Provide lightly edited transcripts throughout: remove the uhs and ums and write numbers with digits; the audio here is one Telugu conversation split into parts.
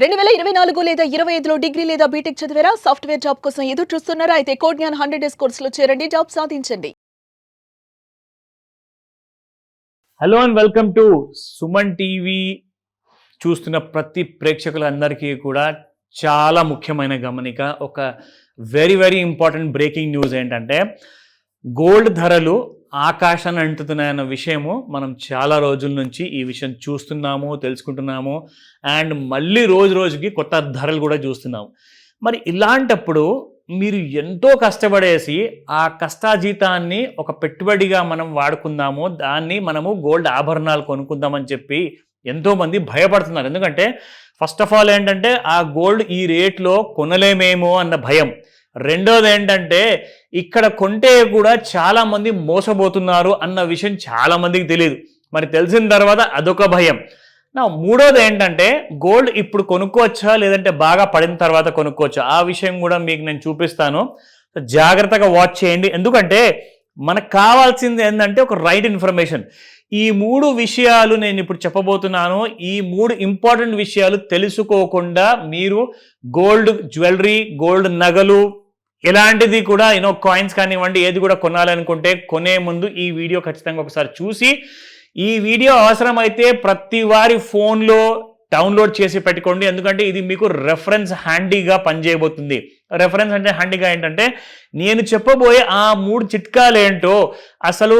2024 లేదా 25లో డిగ్రీ లేదా బీటెక్ చదివారా? సాఫ్ట్‌వేర్ జాబ్ కోసం ఎదురు చూస్తున్నారా? అయితే కోడ్ జ్ఞాన్ 100 డేస్ కోర్సులో చేరండి, జాబ్ సాధించండి. Hello and welcome to Suman TV. చూస్తున్న ప్రతి ప్రేక్షకులందరికీ కూడా చాలా ముఖ్యమైన గమనిక. ఒక వెరీ ఇంపార్టెంట్ బ్రేకింగ్ న్యూస్ ఏంటంటే గోల్డ్ ధరలు ఆకాశాన్ని అంటుతున్నాయన్న విషయము మనం చాలా రోజుల నుంచి ఈ విషయం చూస్తున్నాము, తెలుసుకుంటున్నాము. అండ్ మళ్ళీ రోజుకి కొత్త ధరలు కూడా చూస్తున్నాము. మరి ఇలాంటప్పుడు మీరు ఎంతో కష్టపడేసి ఆ కష్టాజీతాన్ని ఒక పెట్టుబడిగా మనం వాడుకుందాము, దాన్ని మనము గోల్డ్ ఆభరణాలు కొనుక్కుందామని చెప్పి ఎంతోమంది భయపడుతున్నారు. ఎందుకంటే ఫస్ట్ ఆఫ్ ఆల్ ఏంటంటే ఆ గోల్డ్ ఈ రేట్లో కొనలేమేమో అన్న భయం. రెండోది ఏంటంటే ఇక్కడ కొంటే కూడా చాలామంది మోసపోతున్నారు అన్న విషయం చాలామందికి తెలియదు. మరి తెలిసిన తర్వాత అదొక భయం. నా మూడోది ఏంటంటే గోల్డ్ ఇప్పుడు కొనుక్కోవచ్చా లేదంటే బాగా పడిన తర్వాత కొనుక్కోవచ్చా, ఆ విషయం కూడా మీకు నేను చూపిస్తాను. జాగ్రత్తగా వాచ్ చేయండి. ఎందుకంటే మనకు కావాల్సింది ఏంటంటే ఒక రైట్ ఇన్ఫర్మేషన్. ఈ మూడు విషయాలు నేను ఇప్పుడు చెప్పబోతున్నాను. ఈ మూడు ఇంపార్టెంట్ విషయాలు తెలుసుకోకుండా మీరు గోల్డ్ జ్యువెలరీ, గోల్డ్ నగలు, ఎలాంటిది కూడా కాయిన్స్ కానివ్వండి, ఏది కూడా కొనాలనుకుంటే కొనే ముందు ఈ వీడియో ఖచ్చితంగా ఒకసారి చూసి, ఈ వీడియో అవసరమైతే ప్రతి వారి ఫోన్లో డౌన్లోడ్ చేసి పెట్టుకోండి. ఎందుకంటే ఇది మీకు రెఫరెన్స్ హ్యాండీగా పనిచేయబోతుంది. రెఫరెన్స్ అంటే హ్యాండీగా ఏంటంటే నేను చెప్పబోయే ఆ మూడు చిట్కాలు ఏంటో, అసలు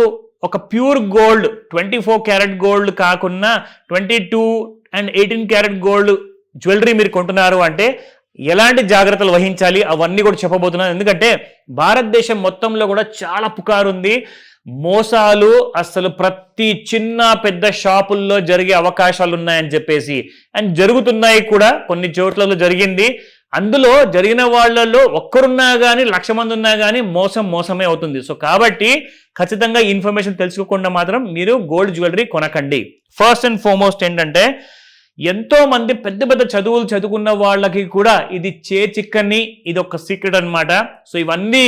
ఒక ప్యూర్ గోల్డ్ 24 క్యారెట్ గోల్డ్ కాకుండా 22 అండ్ 18 క్యారెట్ గోల్డ్ జ్యువెలరీ మీరు కొంటున్నారు అంటే ఎలాంటి జాగ్రత్తలు వహించాలి అవన్నీ కూడా చెప్పబోతున్నాను. ఎందుకంటే భారతదేశం మొత్తంలో కూడా చాలా పుకారు ఉంది. మోసాలు అసలు ప్రతి చిన్న పెద్ద షాపుల్లో జరిగే అవకాశాలు ఉన్నాయని చెప్పేసి, అండ్ జరుగుతున్నాయి కూడా. కొన్ని చోట్లలో జరిగింది. అందులో జరిగిన వాళ్ళలో ఒక్కరున్నా కానీ 1,00,000 మంది ఉన్నా కానీ మోసమే అవుతుంది. సో కాబట్టి ఖచ్చితంగా ఈ ఇన్ఫర్మేషన్ తెలుసుకోకుండా మాత్రం మీరు గోల్డ్ జ్యువెలరీ కొనకండి. ఫస్ట్ అండ్ ఫార్మోస్ట్ ఏంటంటే ఎంతో మంది పెద్ద చదువులు చదువుకున్న వాళ్ళకి కూడా ఇది చిక్కని ఇది ఒక సీక్రెట్ అన్నమాట. సో ఇవన్నీ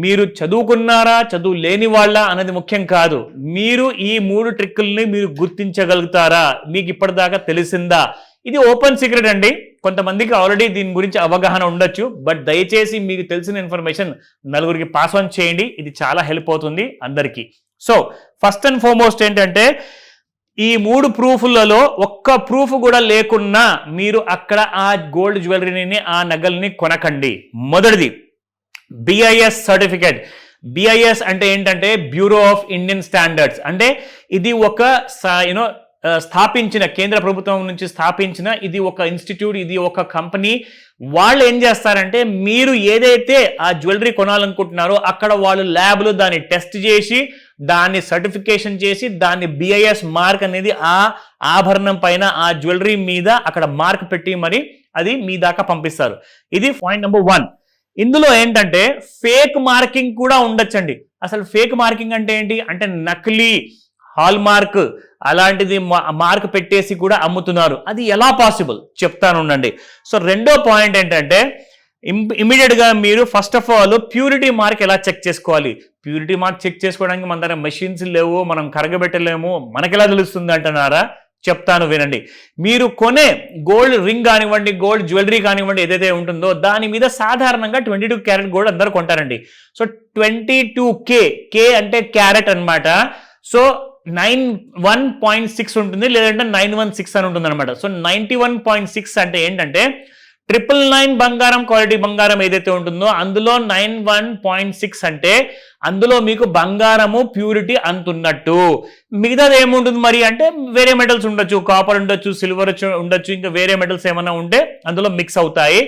మీరు చదువుకున్నారా, చదువు లేని వాళ్ళ అనేది ముఖ్యం కాదు. మీరు ఈ మూడు ట్రిక్కుల్ని మీరు గుర్తించగలుగుతారా, మీకు ఇప్పటిదాకా తెలిసిందా? ఇది ఓపెన్ సీక్రెట్ అండి. కొంతమందికి ఆల్రెడీ దీని గురించి అవగాహన ఉండొచ్చు. బట్ దయచేసి మీకు తెలిసిన ఇన్ఫర్మేషన్ నలుగురికి పాస్ ఆన్ చేయండి. ఇది చాలా హెల్ప్ అవుతుంది అందరికీ. సో ఫస్ట్ అండ్ ఫార్మోస్ట్ ఏంటంటే ఈ మూడు ప్రూఫ్లలో ఒక్క ప్రూఫ్ కూడా లేకున్నా మీరు అక్కడ ఆ గోల్డ్ జ్యువెలరీని, ఆ నగల్ని కొనకండి. మొదటిది BIS సర్టిఫికేట్. BIS అంటే ఏంటంటే బ్యూరో ఆఫ్ ఇండియన్ స్టాండర్డ్స్. అంటే ఇది ఒక స్థాపించిన, కేంద్ర ప్రభుత్వం నుంచి స్థాపించిన ఇది ఒక ఇన్స్టిట్యూట్, ఇది ఒక కంపెనీ. వాళ్ళు ఏం చేస్తారంటే మీరు ఏదైతే ఆ జ్యువెలరీ కొనాలనుకుంటున్నారో అక్కడ వాళ్ళు ల్యాబ్లో దాన్ని టెస్ట్ చేసి, దాన్ని సర్టిఫికేషన్ చేసి, దాన్ని BIS మార్క్ అనేది ఆ ఆభరణం పైన, ఆ జ్యువెలరీ మీద అక్కడ మార్క్ పెట్టి మరి అది మీ దాకా పంపిస్తారు. ఇది పాయింట్ నెంబర్ 1. ఇందులో ఏంటంటే ఫేక్ మార్కింగ్ కూడా ఉండొచ్చండి. అసలు ఫేక్ మార్కింగ్ అంటే ఏంటి అంటే నకిలీ హాల్ మార్క్ అలాంటిది మార్క్ పెట్టేసి కూడా అమ్ముతున్నారు. అది ఎలా పాసిబుల్ చెప్తాను ఉండండి. సో రెండో పాయింట్ ఏంటంటే ఇమీడియట్ గా మీరు first of all purity mark ఎలా చెక్ చేసుకోవాలి. ప్యూరిటీ మార్క్ చెక్ చేసుకోవడానికి మన దగ్గర మెషిన్స్ లేవు, మనం కరగబెట్టలేము, మనకెలా తెలుస్తుంది అంటున్నారా? చెప్తాను వినండి. మీరు కొనే గోల్డ్ రింగ్ కానివ్వండి, గోల్డ్ జ్యువెలరీ కానివ్వండి, ఏదైతే ఉంటుందో దాని మీద సాధారణంగా 22 క్యారెట్ గోల్డ్ అందరూ కొంటారండి. సో 22K, K అంటే క్యారెట్ అన్నమాట. సో 91.6 ఉంటుంది, లేదంటే 916 అని ఉంటుంది అనమాట. సో 91.6 అంటే ఏంటంటే 999 బంగారం క్వాలిటీ బంగారం ఏదైతే ఉంటుందో అందులో 91.6 అంటే అందులో మీకు బంగారము ప్యూరిటీ అంతున్నట్టు. మిగతాది ఏముంటుంది మరి అంటే వేరే మెటల్స్ ఉండొచ్చు, కాపర్ ఉండొచ్చు, సిల్వర్ ఉండొచ్చు, ఇంకా వేరే మెటల్స్ ఏమైనా ఉంటే అందులో మిక్స్ అవుతాయి.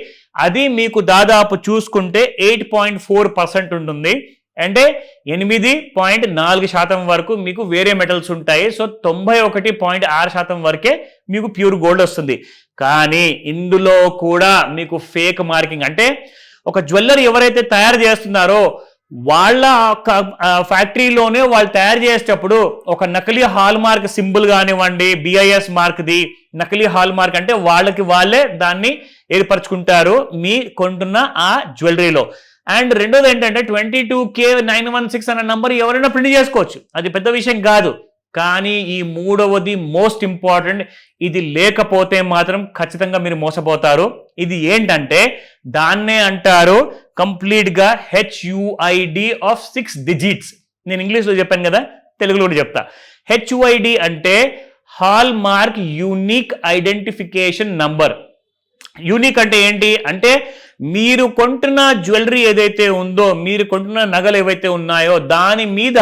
అది మీకు దాదాపు చూసుకుంటే 8.4% ఉంటుంది. అంటే 8.4% వరకు మీకు వేరే మెటల్స్ ఉంటాయి. సో 91.6% వరకే మీకు ప్యూర్ గోల్డ్ వస్తుంది. కానీ ఇందులో కూడా మీకు ఫేక్ మార్కింగ్, అంటే ఒక జ్యువెలరీ ఎవరైతే తయారు చేస్తున్నారో వాళ్ళ ఫ్యాక్టరీలోనే వాళ్ళు తయారు చేసేటప్పుడు ఒక నకిలీ హాల్ మార్క్ సింబల్ కానివ్వండి, BIS మార్క్ది నకిలీ హాల్ మార్క్ అంటే వాళ్ళకి వాళ్ళే దాన్ని ఏర్పరచుకుంటారు మీ కొంటున్న ఆ జ్యువెలరీలో. అండ్ రెండోది ఏంటంటే 22K 916 అనే నంబర్ ఎవరైనా ప్రింట్ చేసుకోవచ్చు, అది పెద్ద విషయం కాదు. కానీ ఈ మూడవది మోస్ట్ ఇంపార్టెంట్, ఇది లేకపోతే మాత్రం ఖచ్చితంగా మీరు మోసపోతారు. ఇది ఏంటంటే దాన్నే అంటారు కంప్లీట్గా HUID ఆఫ్ 6 digits. నేను ఇంగ్లీష్లో చెప్పాను కదా, తెలుగులో కూడా చెప్తా. HUID అంటే hall mark unique identification number. Unique అంటే ఏంటి అంటే మీరు కొంటున్న జ్యువెలరీ ఏదైతే ఉందో, మీరు కొంటున్న నగలు ఏవైతే ఉన్నాయో దాని మీద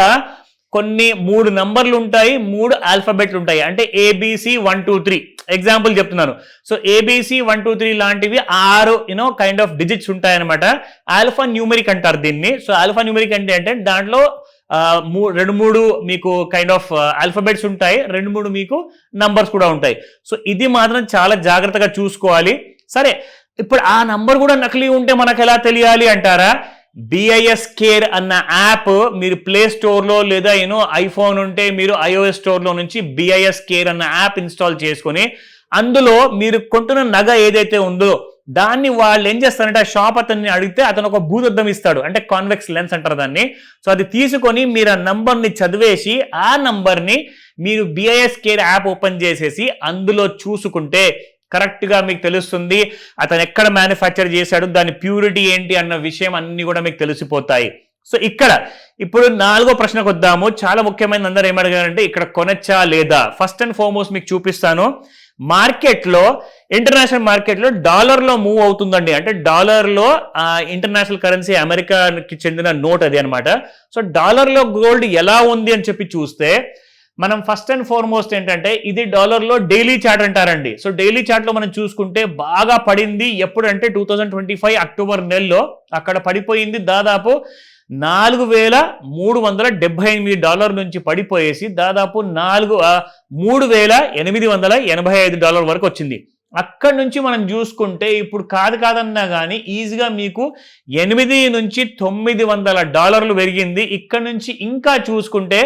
కొన్ని 3 నంబర్లు ఉంటాయి, 3 ఆల్ఫాబెట్లు ఉంటాయి. అంటే ABC 1 2 3 ఎగ్జాంపుల్ చెప్తున్నాను. సో ABC 1 2 3 లాంటివి 6 కైండ్ ఆఫ్ డిజిట్స్ ఉంటాయన్నమాట. ఆల్ఫా న్యూమరిక్ అంటారు దీన్ని. సో ఆల్ఫా న్యూమరిక్ అంటే దాంట్లో 2-3 మీకు కైండ్ ఆఫ్ ఆల్ఫాబెట్స్ ఉంటాయి, 2-3 మీకు నంబర్స్ కూడా ఉంటాయి. సో ఇది మాత్రం చాలా జాగ్రత్తగా చూసుకోవాలి. సరే, ఇప్పుడు ఆ నంబర్ కూడా నకిలీ ఉంటే మనకు ఎలా తెలియాలి అంటారా? BIS కేర్ అన్న యాప్ మీరు ప్లే స్టోర్లో లేదా ఐఫోన్ ఉంటే మీరు iOS స్టోర్లో నుంచి BIS కేర్ అన్న యాప్ ఇన్స్టాల్ చేసుకొని అందులో మీరు కొంటున్న నగ ఏదైతే ఉందో దాన్ని వాళ్ళు ఏం చేస్తారంటే ఆ షాప్ అతన్ని అడిగితే అతను ఒక భూతద్దం ఇస్తాడు, అంటే కాన్వెక్స్ లెన్స్ అంటారు దాన్ని. సో అది తీసుకొని మీరు ఆ నంబర్ని చదివేసి ఆ నంబర్ని మీరు BIS కేర్ యాప్ ఓపెన్ చేసేసి అందులో చూసుకుంటే కరెక్ట్గా మీకు తెలుస్తుంది అతను ఎక్కడ మ్యానుఫ్యాక్చర్ చేశాడు, దాని ప్యూరిటీ ఏంటి అన్న విషయం అన్ని కూడా మీకు తెలిసిపోతాయి. సో ఇప్పుడు 4వ ప్రశ్నకు వద్దాము. చాలా ముఖ్యమైన, అందరూ ఏమడిగారంటే ఇక్కడ కొనచ్చా లేదా. ఫస్ట్ అండ్ ఫార్మోస్ట్ మీకు చూపిస్తాను. మార్కెట్లో, ఇంటర్నేషనల్ మార్కెట్లో డాలర్లో మూవ్ అవుతుందండి. అంటే డాలర్లో ఇంటర్నేషనల్ కరెన్సీ అమెరికాకి చెందిన నోట్ అది అనమాట. సో డాలర్లో గోల్డ్ ఎలా ఉంది అని చెప్పి చూస్తే మనం ఫస్ట్ అండ్ ఫార్మోస్ట్ ఏంటంటే ఇది డాలర్లో డైలీ చార్ట్ అంటారండి. సో డైలీ చార్ట్లో మనం చూసుకుంటే బాగా పడింది ఎప్పుడంటే 2025 అక్టోబర్ నెలలో అక్కడ పడిపోయింది. దాదాపు $4,378 నుంచి పడిపోయేసి దాదాపు $3,885 వరకు వచ్చింది. అక్కడి నుంచి మనం చూసుకుంటే ఇప్పుడు కాదన్నా కానీ ఈజీగా మీకు $800 నుంచి $900 పెరిగింది. ఇక్కడ నుంచి ఇంకా చూసుకుంటే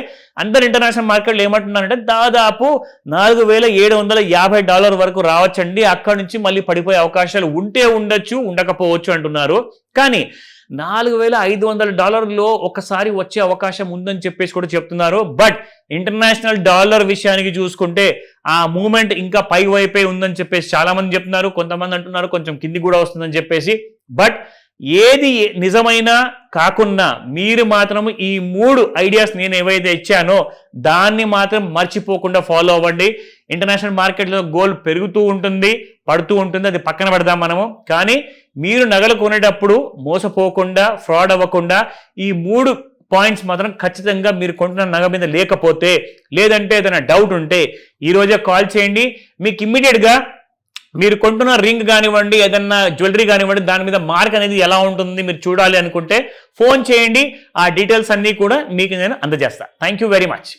అందరు ఇంటర్నేషనల్ మార్కెట్లో ఏమంటున్నారంటే దాదాపు $4,750 వరకు రావచ్చండి. అక్కడి నుంచి మళ్ళీ పడిపోయే అవకాశాలు ఉంటే ఉండొచ్చు, ఉండకపోవచ్చు అంటున్నారు. కానీ $4,500 ఒకసారి వచ్చే అవకాశం ఉందని చెప్పేసి కూడా చెప్తున్నారు. బట్ ఇంటర్నేషనల్ డాలర్ విషయానికి చూసుకుంటే ఆ మూమెంట్ ఇంకా పై వైపే ఉందని చెప్పేసి చాలా మంది చెప్తున్నారు. కొంతమంది అంటున్నారు కొంచెం కింది కూడా వస్తుందని చెప్పేసి. బట్ ఏది నిజమైనా కాకున్నా మీరు మాత్రం ఈ 3 ఐడియాస్ నేను ఏవైతే ఇచ్చానో దాన్ని మాత్రం మర్చిపోకుండా ఫాలో అవ్వండి. ఇంటర్నేషనల్ మార్కెట్లో గోల్డ్ పెరుగుతూ ఉంటుంది, పడుతూ ఉంటుంది, అది పక్కన పెడదాం మనము. కానీ మీరు నగలు కొనేటప్పుడు మోసపోకుండా, ఫ్రాడ్ అవ్వకుండా ఈ 3 పాయింట్స్ మాత్రం ఖచ్చితంగా మీరు కొంటున్న నగ మీద లేకపోతే, లేదంటే ఏదైనా డౌట్ ఉంటే ఈరోజే కాల్ చేయండి. మీకు ఇమ్మీడియట్గా మీరు కొంటున్న రింగ్ కానివ్వండి, ఏదన్నా జ్యువెలరీ కానివ్వండి, దాని మీద మార్క్ అనేది ఎలా ఉంటుంది మీరు చూడాలి అనుకుంటే ఫోన్ చేయండి. ఆ డీటెయిల్స్ అన్నీ కూడా మీకు నేను అందజేస్తాను. Thank you very much.